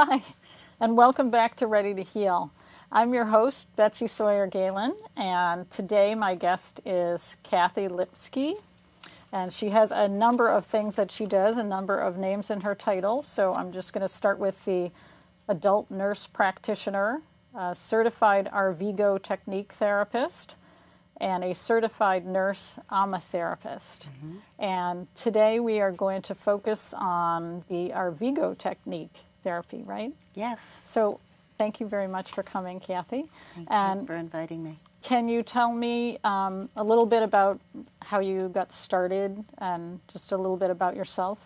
Hi, and welcome back to Ready to Heal. I'm your host, Betsy Sawyer Galen, and today my guest is Cathy Lipsky, and she has a number of things that she does, a number of names in her title, so I'm just going to start with the adult nurse practitioner, a certified Arvigo technique therapist, and a certified nurse aromatherapist. And today we are going to focus on the Arvigo technique therapy, right? Yes. So thank you very much for coming, Cathy. Thank you for inviting me. Can you tell me a little bit about how you got started and just a little bit about yourself?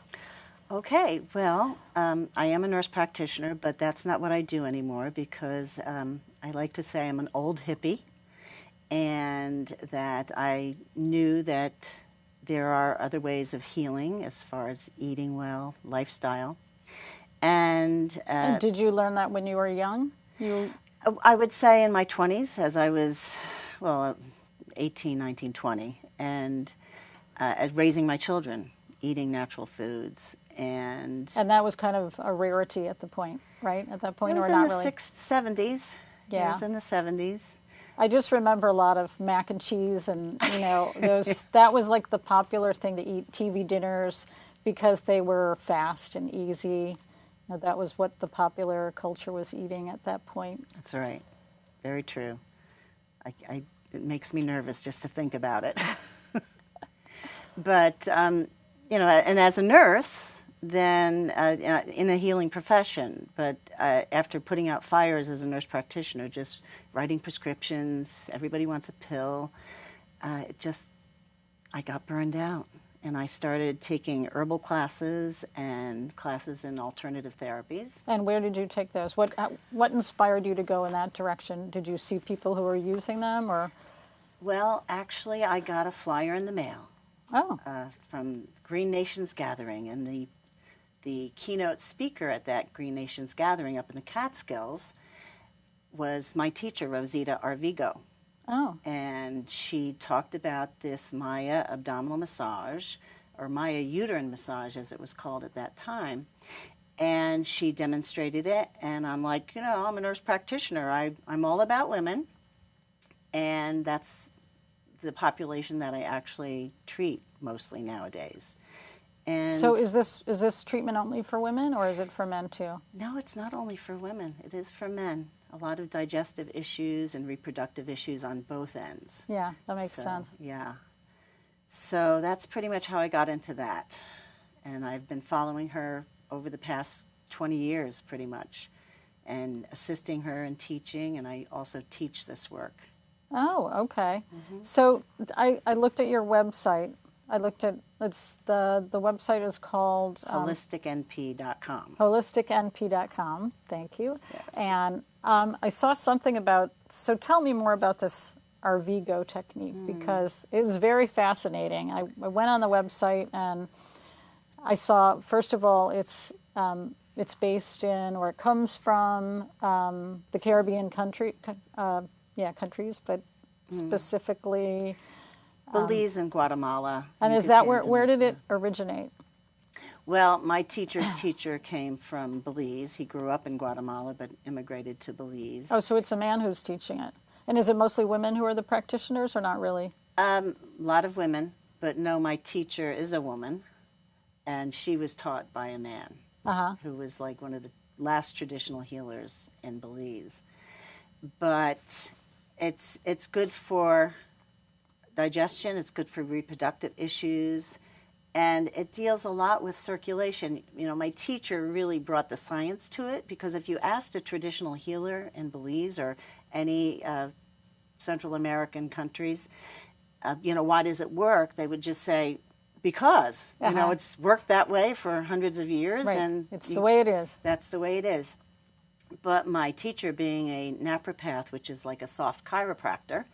Okay, well, I am a nurse practitioner, but that's not what I do anymore because I like to say I'm an old hippie, and that I knew that there are other ways of healing as far as eating well, lifestyle. And did you learn that when you were young? I would say in my 20s, as I was, 18, 19, 20, and as raising my children, eating natural foods. And that was kind of a rarity at the point, right? At that point, it was or in not the really? 70s. Yeah. It was in the 70s. I just remember a lot of mac and cheese, and that was like the popular thing to eat, TV dinners, because they were fast and easy. That was what the popular culture was eating at that point. That's right. Very true. It makes me nervous just to think about it. But, and as a nurse, then in a healing profession, but after putting out fires as a nurse practitioner, just writing prescriptions, everybody wants a pill, I got burned out. And I started taking herbal classes and classes in alternative therapies. And where did you take those? What inspired you to go in that direction? Did you see people who were using them, or? Well, actually, I got a flyer in the mail. Oh. From Green Nations Gathering, and the keynote speaker at that Green Nations Gathering up in the Catskills was my teacher, Rosita Arvigo. Oh. And she talked about this Maya abdominal massage, or Maya uterine massage as it was called at that time. And she demonstrated it, and I'm like, I'm a nurse practitioner. I'm all about women, and that's the population that I actually treat mostly nowadays. And so is this treatment only for women, or is it for men too? No, it's not only for women. It is for men. A lot of digestive issues and reproductive issues on both ends. Yeah, that makes sense. Yeah. So that's pretty much how I got into that. And I've been following her over the past 20 years pretty much, and assisting her in teaching, and I also teach this work. Oh, okay. So I looked at your website. The website is called holisticnp.com. holisticnp.com. Thank you. Yes. And I saw something about, so tell me more about this Arvigo technique, because it was very fascinating. I went on the website and I saw, first of all, it's based in, or it comes from the Caribbean countries, but specifically Belize and Guatemala. And is that where did it originate? Well, my teacher's teacher came from Belize. He grew up in Guatemala but immigrated to Belize. Oh, so it's a man who's teaching it. And is it mostly women who are the practitioners, or not really? A lot of women, but no, my teacher is a woman, and she was taught by a man who was like one of the last traditional healers in Belize. But it's good for digestion, it's good for reproductive issues, and it deals a lot with circulation. My teacher really brought the science to it, because if you asked a traditional healer in Belize or any Central American countries, why does it work? They would just say, because, it's worked that way for hundreds of years. Right. And it's the way it is. That's the way it is. But my teacher, being a napropath, which is like a soft chiropractor,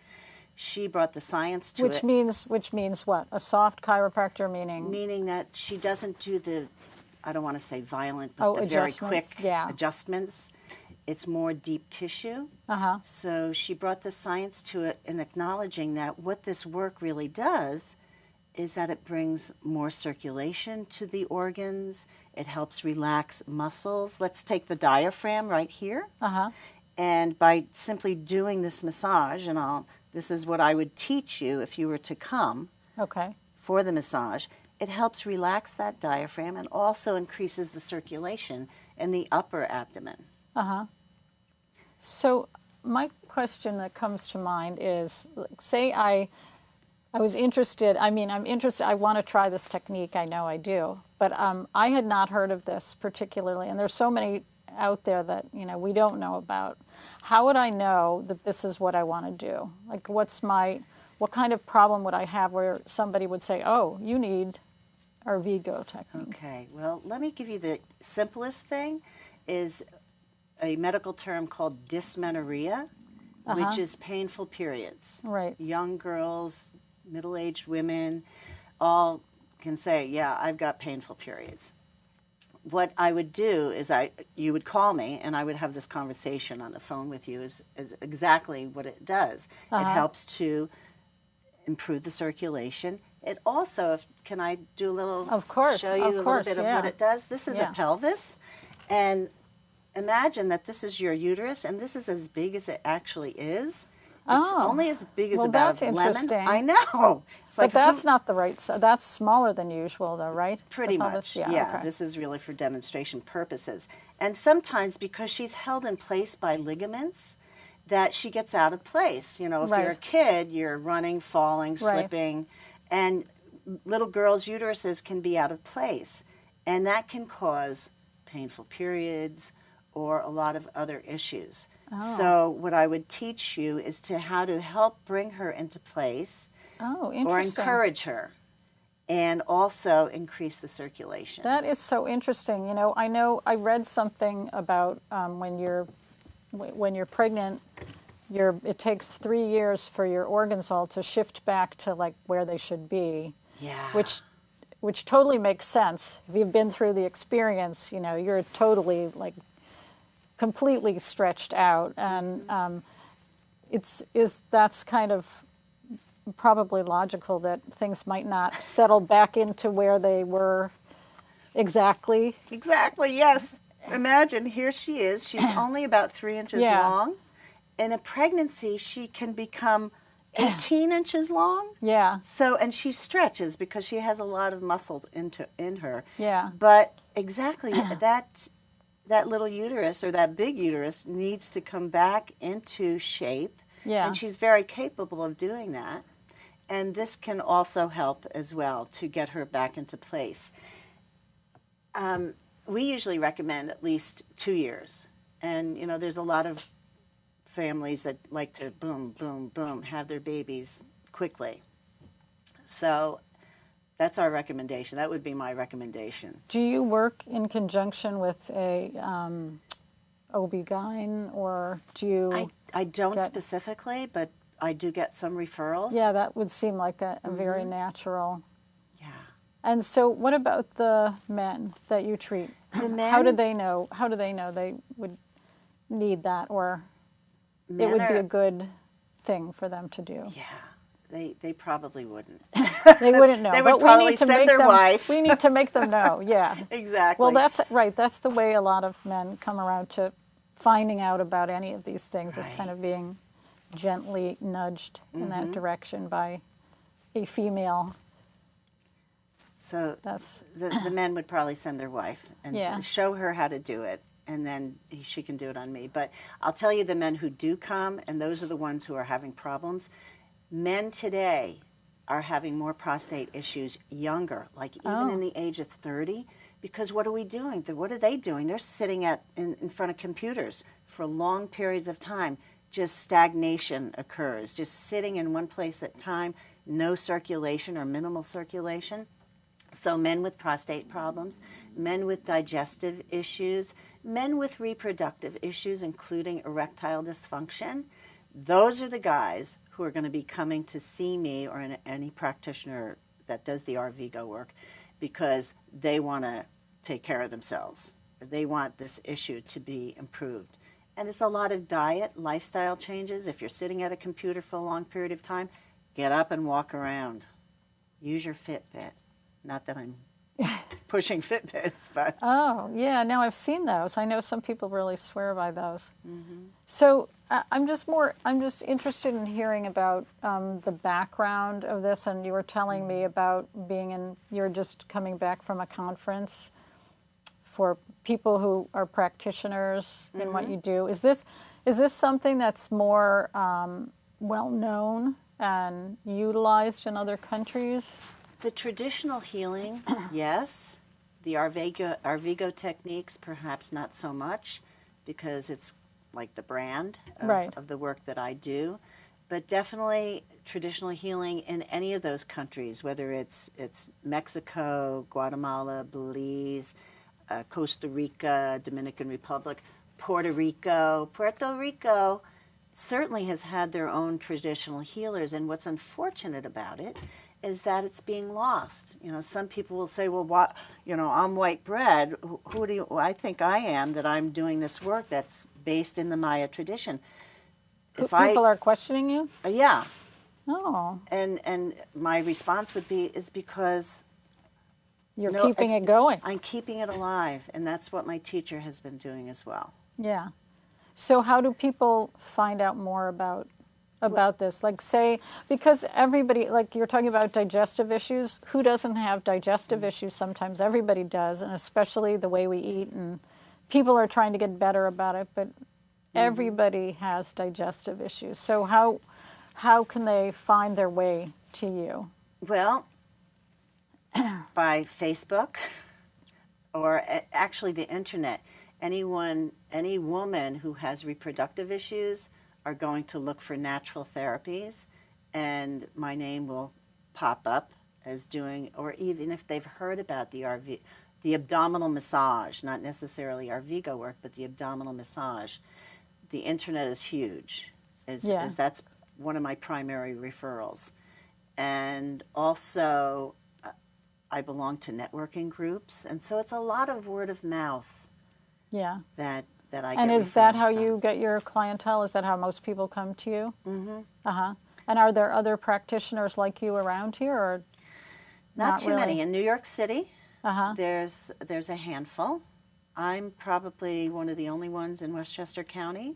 she brought the science to it. Which means what? A soft chiropractor meaning? Meaning that she doesn't do the, I don't want to say violent, but the very quick adjustments. It's more deep tissue. So she brought the science to it, and acknowledging that what this work really does is that it brings more circulation to the organs. It helps relax muscles. Let's take the diaphragm right here. Uh-huh. And by simply doing this massage, and this is what I would teach you if you were to come for the massage, it helps relax that diaphragm and also increases the circulation in the upper abdomen. Uh-huh. So my question that comes to mind is, say I was interested, I'm interested, I want to try this technique, I know I do, but I had not heard of this particularly, and there's so many out there that, we don't know about. How would I know that this is what I want to do? Like, what kind of problem would I have where somebody would say, oh, you need our Vigo technique? Okay, well, let me give you the simplest thing is a medical term called dysmenorrhea, which is painful periods. Right. Young girls, middle-aged women, all can say, yeah, I've got painful periods. What I would do is you would call me and I would have this conversation on the phone with you is exactly what it does. It helps to improve the circulation. It also, can I do a little, show you a little bit of what it does? This is a pelvis, and imagine that this is your uterus, and this is as big as it actually is. It's only as big as about a lemon. Interesting. I know. It's like, but that's not the right size. That's smaller than usual, though, right? Pretty much, yeah. This is really for demonstration purposes. And sometimes because she's held in place by ligaments, that she gets out of place. If you're a kid, you're running, falling, slipping, and little girls' uteruses can be out of place. And that can cause painful periods or a lot of other issues. So what I would teach you is how to help bring her into place or encourage her and also increase the circulation. That is so interesting. I read something about when you're pregnant, it takes 3 years for your organs all to shift back to like where they should be. Yeah. Which totally makes sense. If you've been through the experience, you're totally like completely stretched out, and that's kind of probably logical that things might not settle back into where they were exactly. Exactly, yes. Imagine, here she is. She's only about 3 inches long. In a pregnancy, she can become 18 inches long. Yeah. So, and she stretches because she has a lot of muscle in her. Yeah. But exactly that little uterus or that big uterus needs to come back into shape. Yeah. And she's very capable of doing that. And this can also help as well to get her back into place. We usually recommend at least 2 years. And, there's a lot of families that like to boom, boom, boom, have their babies quickly. So that's our recommendation. That would be my recommendation. Do you work in conjunction with a OB-GYN, or do you? I don't specifically, but I do get some referrals. Yeah, that would seem like a very natural. Yeah. And so, what about the men that you treat? The men? How do they know? How do they know they would need that, or it would be a good thing for them to do? Yeah. They probably wouldn't. They wouldn't know. They would probably send their wife. We need to make them know, yeah. Exactly. Well, that's right. That's the way a lot of men come around to finding out about any of these things, is kind of being gently nudged in that direction by a female. So the men would probably send their wife and show her how to do it, and then she can do it on me. But I'll tell you, the men who do come, and those are the ones who are having problems, men today are having more prostate issues younger, like even in the age of 30, because what are we doing? What are they doing? They're sitting in front of computers for long periods of time. Just stagnation occurs, just sitting in one place at a time, no circulation or minimal circulation. So men with prostate problems, men with digestive issues, men with reproductive issues, including erectile dysfunction, those are the guys who are going to be coming to see me or any practitioner that does the RVigo work, because they want to take care of themselves. They want this issue to be improved. And it's a lot of diet, lifestyle changes. If you're sitting at a computer for a long period of time, get up and walk around. use your Fitbit. Not that I'm pushing Fitbits, but Oh, yeah. Now I've seen those. I know some people really swear by those. So I'm just interested in hearing about the background of this. And you were telling me about you're just coming back from a conference for people who are practitioners in what you do. Is this something that's more well known and utilized in other countries? the traditional healing, yes. The Arvigo techniques, perhaps not so much, because it's like the brand of the work that I do. But definitely traditional healing in any of those countries, whether it's Mexico, Guatemala, Belize, Costa Rica, Dominican Republic, Puerto Rico, certainly has had their own traditional healers. And what's unfortunate about it is that it's being lost. You know, some people will say, well, what, you know, I'm white bread. Who do you, I think I am that I'm doing this work that's based in the Maya tradition. People are questioning you? Yeah. Oh. And my response would be, is because you're keeping it going. I'm keeping it alive, and that's what my teacher has been doing as well. Yeah. So how do people find out more about this? Like, say, because everybody, like you're talking about digestive issues, who doesn't have digestive issues? Sometimes everybody does, and especially the way we eat, and people are trying to get better about it, but everybody has digestive issues. So how can they find their way to you? Well, by Facebook or actually the internet. Any woman who has reproductive issues are going to look for natural therapies, and my name will pop up as doing, or even if they've heard about the abdominal massage, not necessarily Arvigo work, but the abdominal massage. The internet is huge, as that's one of my primary referrals. And also, I belong to networking groups, and so it's a lot of word of mouth. Yeah. That I get. And is that how you get your clientele? Is that how most people come to you? Mm-hmm. Uh-huh. And are there other practitioners like you around here, or not too really? many? In New York City, there's a handful. I'm probably one of the only ones in Westchester County,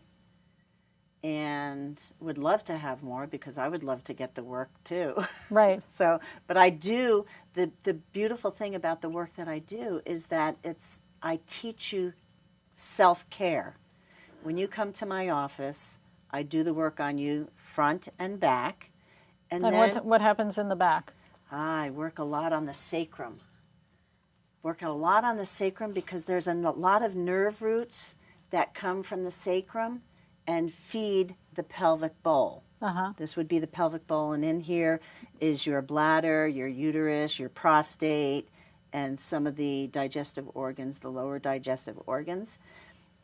and would love to have more because I would love to get the work too. Right. So, but I do, the beautiful thing about the work that I do is that I teach you self-care. When you come to my office, I do the work on you front and back. And then what happens in the back? I work a lot on the sacrum. Because there's a lot of nerve roots that come from the sacrum and feed the pelvic bowl. This would be the pelvic bowl, and in here is your bladder, your uterus, your prostate, and some of the digestive organs, the lower digestive organs.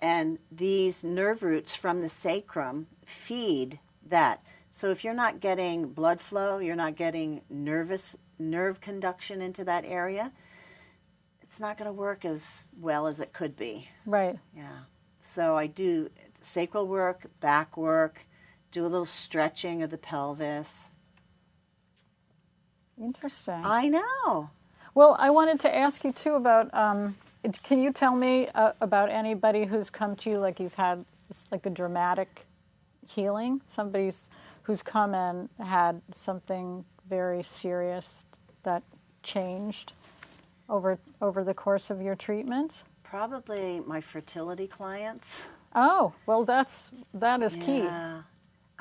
And these nerve roots from the sacrum feed that. So if you're not getting blood flow, you're not getting nerve conduction into that area, it's not going to work as well as it could be. Right. Yeah. So I do sacral work, back work, do a little stretching of the pelvis. Interesting. I know. Well, I wanted to ask you too about, can you tell me about anybody who's come to you, like you've had like a dramatic healing? Somebody who's come and had something very serious that changed over the course of your treatments? Probably my fertility clients. Oh, well, that is key. Yeah.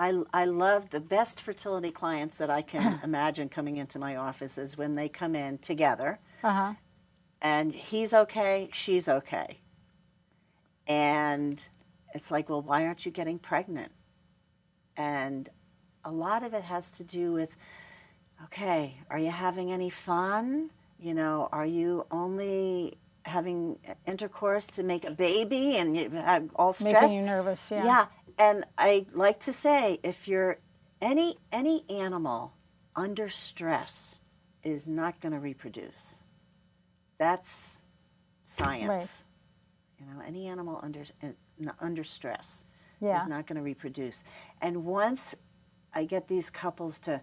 I love the best fertility clients that I can imagine coming into my office is when they come in together, and he's okay, she's okay. And it's like, well, why aren't you getting pregnant? And a lot of it has to do with, okay, are you having any fun? You know, are you only having intercourse to make a baby and you have all stressed? Making you nervous, yeah. Yeah, and I like to say, if you're any animal under stress is not going to reproduce. That's science. Right. You know, any animal under stress is not going to reproduce. And once I get these couples to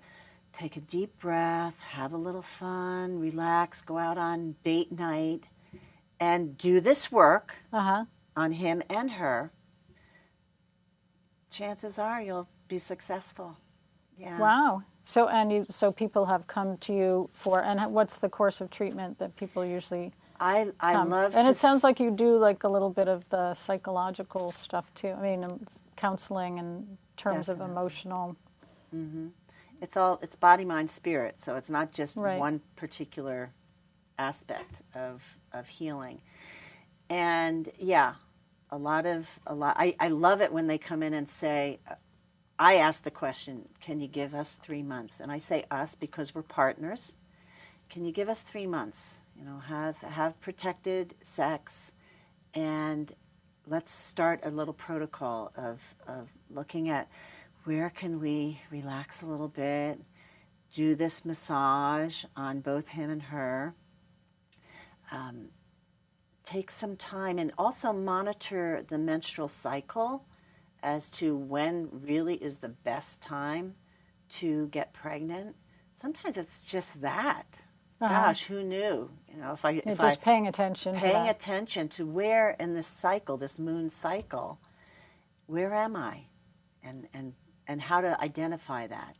take a deep breath, have a little fun, relax, go out on date night, and do this work on him and her, chances are you'll be successful. Yeah. Wow. So people have come to you for, and what's the course of treatment that people usually I love and to, it sounds like you do like a little bit of the psychological stuff too. I mean, counseling in terms of emotional. It's body, mind, spirit. So it's not just Right. one particular aspect of healing. And yeah, I love it when they come in and say, I ask the question, can you give us 3 months? And I say us because we're partners. Can you give us 3 months? You know, have protected sex, and let's start a little protocol of looking at where can we relax a little bit, do this massage on both him and her, take some time, and also monitor the menstrual cycle as to when really is the best time to get pregnant. Sometimes it's just that. Gosh, who knew? You know, Just paying attention to that. attention to where in this cycle, this moon cycle, where am I, and how to identify that.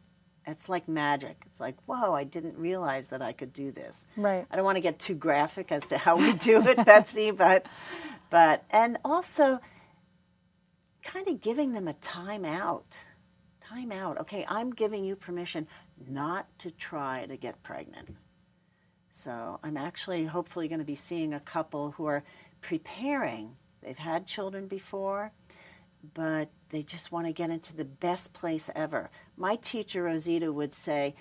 It's like magic. It's like, whoa, I didn't realize that I could do this. Right. I don't want to get too graphic as to how we do it, Betsy, but and also kind of giving them a time out. Time out. Okay, I'm giving you permission not to try to get pregnant. So I'm actually hopefully going to be seeing a couple who are preparing. They've had children before, but they just want to get into the best place ever. My teacher, Rosita, would say,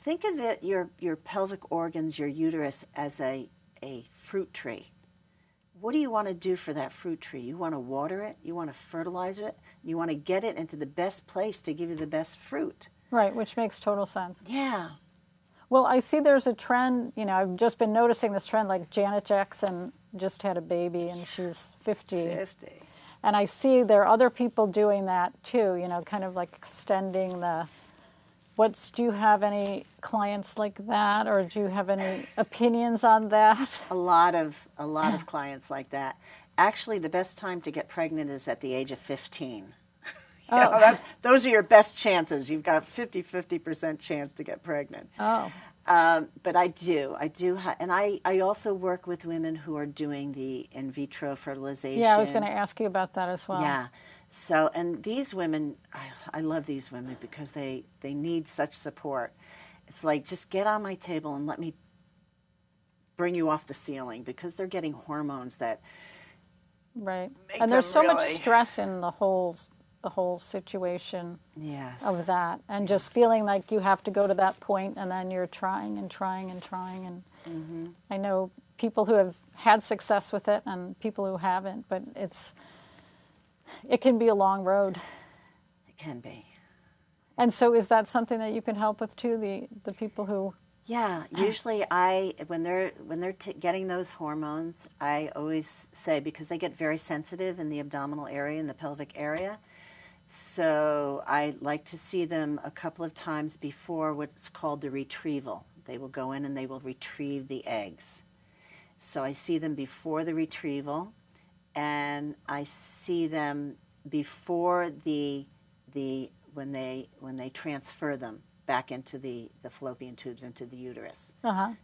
think of it, your pelvic organs, your uterus, as a fruit tree. What do you want to do for that fruit tree? You want to water it, you want to fertilize it, you want to get it into the best place to give you the best fruit. Right, which makes total sense. Yeah. Well, I see there's a trend, you know, I've just been noticing this trend, like Janet Jackson just had a baby and she's 50. And I see there are other people doing that too, you know, kind of like extending the, do you have any clients like that, or do you have any opinions on that? A lot of clients like that. Actually, the best time to get pregnant is at the age of 15. You know, those are your best chances. You've got 50% chance to get pregnant. Oh. But I do, and I also work with women who are doing the in vitro fertilization. Yeah, I was going to ask you about that as well. Yeah. So, and these women, I love these women because they need such support. It's like, just get on my table and let me bring you off the ceiling, because they're getting hormones that right. And there's so much stress in the whole situation of that, and just feeling like you have to go to that point, and then you're trying and trying and trying, and I know people who have had success with it and people who haven't, but it can be a long road. It can be. And so is that something that you can help with too, the people who... Yeah, usually when they're getting those hormones, I always say, because they get very sensitive in the abdominal area, in the pelvic area, so I like to see them a couple of times before what's called the retrieval. They will go in and they will retrieve the eggs. So I see them before the retrieval, and I see them before when they transfer them back into the fallopian tubes, into the uterus.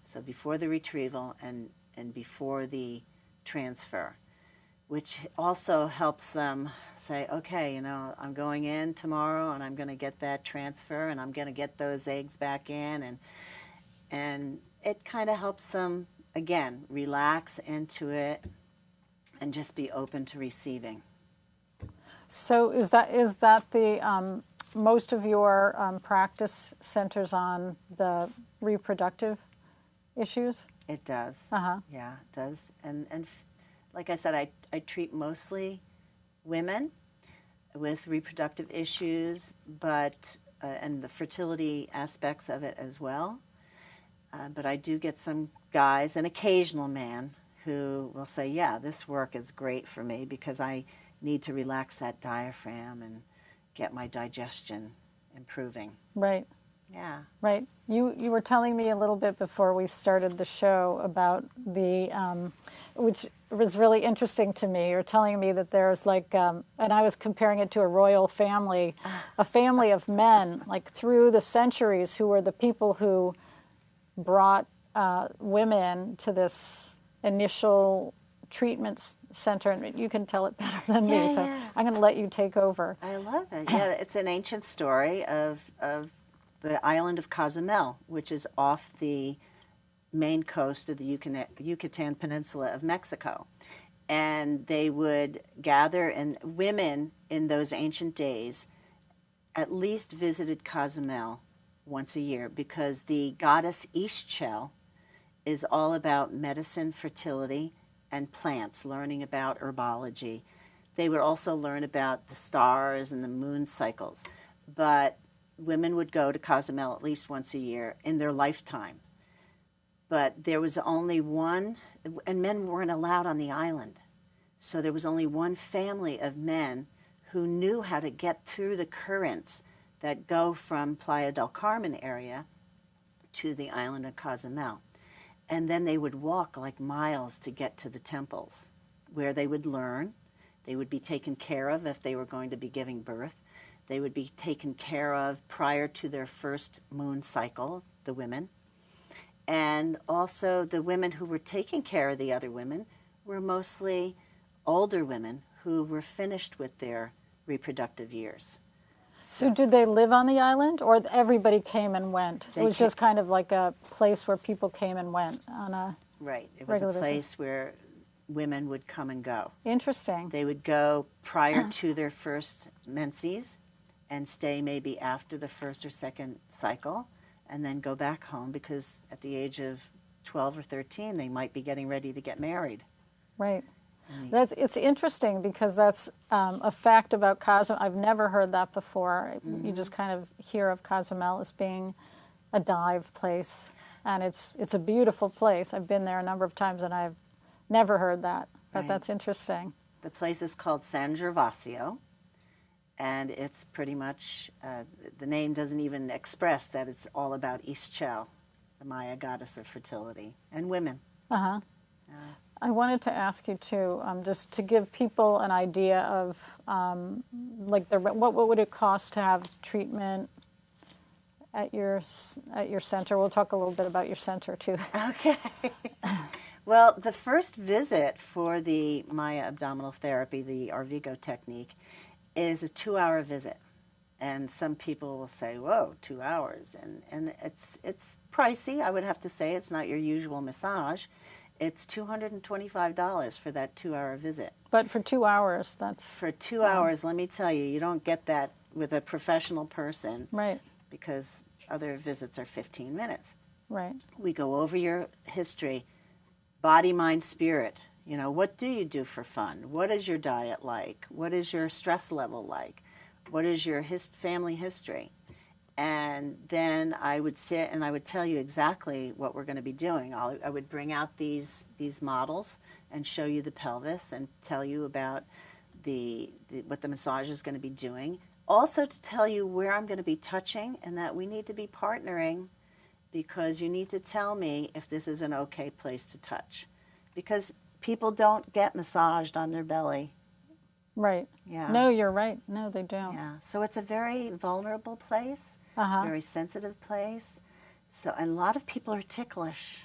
So before the retrieval and before the transfer, which also helps them say, okay, you know, I'm going in tomorrow and I'm going to get that transfer and I'm going to get those eggs back in, and it kind of helps them, again, relax into it and just be open to receiving. So is that the most of your practice centers on the reproductive issues? It does. Yeah, it does. And like I said, I treat mostly women with reproductive issues, but and the fertility aspects of it as well. But I do get some guys, an occasional man, who will say, yeah, this work is great for me because I need to relax that diaphragm and get my digestion improving. Right. Yeah. Right. You were telling me a little bit before we started the show about which was really interesting to me. You're telling me that there's like, and I was comparing it to a royal family, a family of men, like through the centuries, who were the people who brought women to this initial treatment center. And you can tell it better than me, so I'm going to let you take over. I love it. Yeah, it's an ancient story of the island of Cozumel, which is off the main coast of the Yucatan Peninsula of Mexico. And they would gather, and women in those ancient days at least visited Cozumel once a year, because the goddess Ixchel is all about medicine, fertility, and plants, learning about herbology. They would also learn about the stars and the moon cycles. But women would go to Cozumel at least once a year in their lifetime. But there was only one, and men weren't allowed on the island. So there was only one family of men who knew how to get through the currents that go from Playa del Carmen area to the island of Cozumel. And then they would walk like miles to get to the temples, where they would learn. They would be taken care of if they were going to be giving birth. They would be taken care of prior to their first moon cycle, the women. And also the women who were taking care of the other women were mostly older women who were finished with their reproductive years. So did they live on the island, or everybody came and went? It was just kind of like a place where people came and went on a right. It was a place where women would come and go. Interesting. They would go prior to their first menses and stay maybe after the first or second cycle, and then go back home, because at the age of 12 or 13 they might be getting ready to get married. Right. It's interesting, because that's a fact about Cozumel. I've never heard that before. Mm-hmm. You just kind of hear of Cozumel as being a dive place, and it's a beautiful place. I've been there a number of times, and I've never heard that, but that's interesting. The place is called San Gervasio, and it's pretty much, the name doesn't even express that it's all about Ixchel, the Maya goddess of fertility, and women. Uh-huh. I wanted to ask you too, just to give people an idea of, what would it cost to have treatment at your center? We'll talk a little bit about your center too. Okay. Well, the first visit for the Maya abdominal therapy, the Arvigo technique, is a 2-hour visit. And some people will say, whoa, 2 hours. And it's pricey, I would have to say. It's not your usual massage. It's $225 for that 2-hour visit. But for 2 hours, that's... For 2 hours, let me tell you, you don't get that with a professional person. Right. Because other visits are 15 minutes. Right. We go over your history, body, mind, spirit. You know, what do you do for fun? What is your diet like? What is your stress level like? What is your family history? And then I would sit and I would tell you exactly what we're going to be doing. I would bring out these models and show you the pelvis and tell you about what the massage is going to be doing. Also to tell you where I'm going to be touching, and that we need to be partnering, because you need to tell me if this is an okay place to touch. Because people don't get massaged on their belly. Right. Yeah. No, you're right. No, they don't. Yeah. So it's a very vulnerable place. Very sensitive place. So, and a lot of people are ticklish.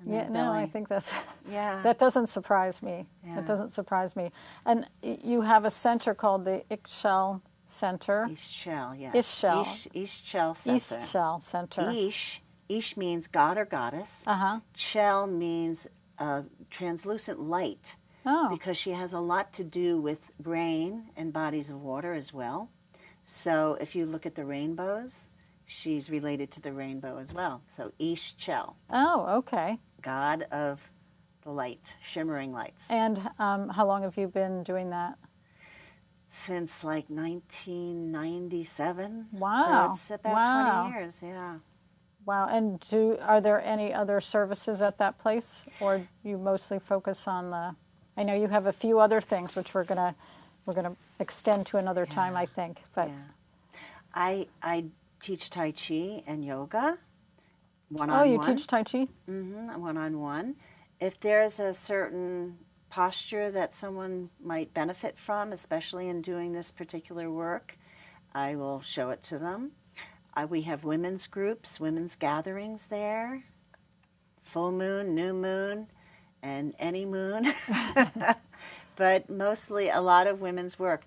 Yeah, no, I think that's, yeah. That doesn't surprise me. Yeah. That doesn't surprise me. And you have a center called the Ixchel Center. Ixchel, yes. Ixchel. Ixchel Center. Ixchel Center. Ish means god or goddess. Chel means translucent light. Oh. Because she has a lot to do with rain and bodies of water as well. So if you look at the rainbows, she's related to the rainbow as well. So Ixchel. Oh, okay. God of the light, shimmering lights. And how long have you been doing that? Since like 1997. Wow. So it's about 20 years, yeah. Wow. And are there any other services at that place, or do you mostly focus on the... I know you have a few other things which we're gonna extend to another time, I think. But I teach Tai Chi and yoga, one-on-one. Oh, you teach Tai Chi? Mm-hmm, one-on-one. If there's a certain posture that someone might benefit from, especially in doing this particular work, I will show it to them. We have women's groups, women's gatherings there, full moon, new moon, and any moon. But mostly a lot of women's work.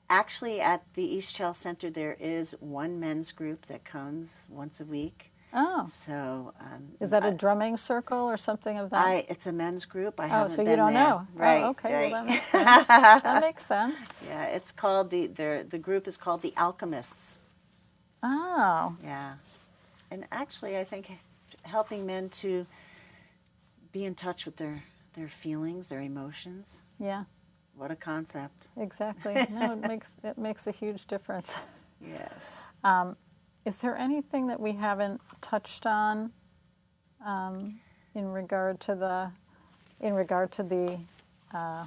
Actually, at the East Shell Center, there is one men's group that comes once a week. Oh. So is that a drumming circle or something of that? It's a men's group. I haven't so been you don't there. know. Right. Oh, okay. Right. Well, that makes sense. That makes sense. Yeah, it's called the group is called the Alchemists. Oh. Yeah. And actually, I think helping men to be in touch with their feelings, their emotions. Yeah. What a concept. Exactly. No, it makes a huge difference. Yes. Is there anything that we haven't touched on in regard to the our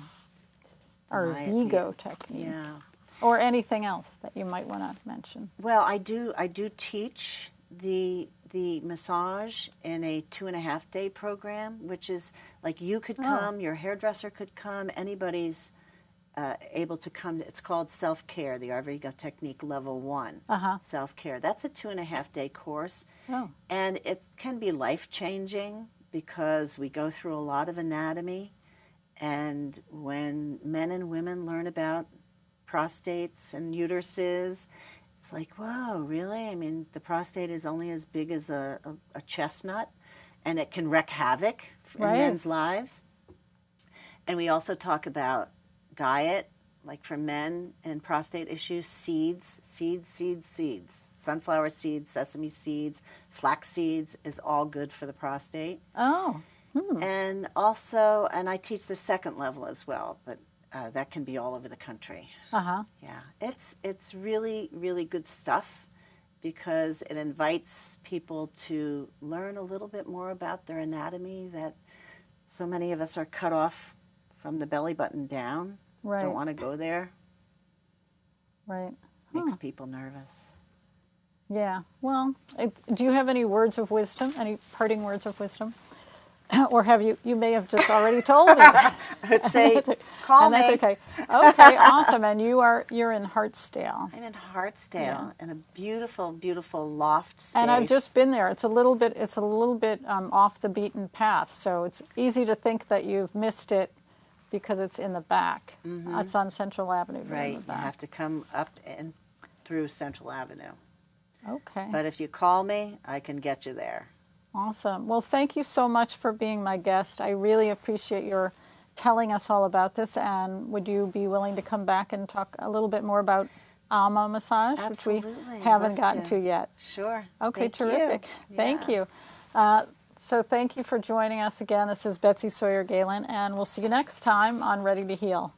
Vigo technique? Yeah. Or anything else that you might want to mention? Well, I do teach the massage in a 2.5-day program, which is like you could come, your hairdresser could come, anybody's able to come. It's called self-care, the Vigo technique level 1. Self-care. That's a 2.5-day course. Oh. And it can be life-changing because we go through a lot of anatomy. And when men and women learn about prostates and uteruses, it's like, whoa, really? I mean, the prostate is only as big as a chestnut, and it can wreak havoc in men's lives. And we also talk about diet, like for men and prostate issues, seeds. Sunflower seeds, sesame seeds, flax seeds is all good for the prostate. Oh. And also, and I teach the second level as well, but that can be all over the country. Yeah, it's really, really good stuff because it invites people to learn a little bit more about their anatomy that so many of us are cut off from the belly button down. Right. Don't want to go there. Right. Makes people nervous. Yeah. Well, do you have any words of wisdom, any parting words of wisdom? Or have you may have just already told me. I would say, call me. And that's okay. Okay, awesome. And you're in Hartsdale. I'm in Hartsdale, in a beautiful, beautiful loft space. And I've just been there. It's a little bit off the beaten path, so it's easy to think that you've missed it because it's in the back. It's on Central Avenue. Right. You have to come up and through Central Avenue. Okay. But if you call me, I can get you there. Awesome. Well, thank you so much for being my guest. I really appreciate your telling us all about this. And would you be willing to come back and talk a little bit more about Ama massage, Absolutely. which we haven't gotten to yet? Sure. Okay, Thank terrific. You. Thank you. So thank you for joining us again. This is Betsy Sawyer Galen, and we'll see you next time on Ready to Heal.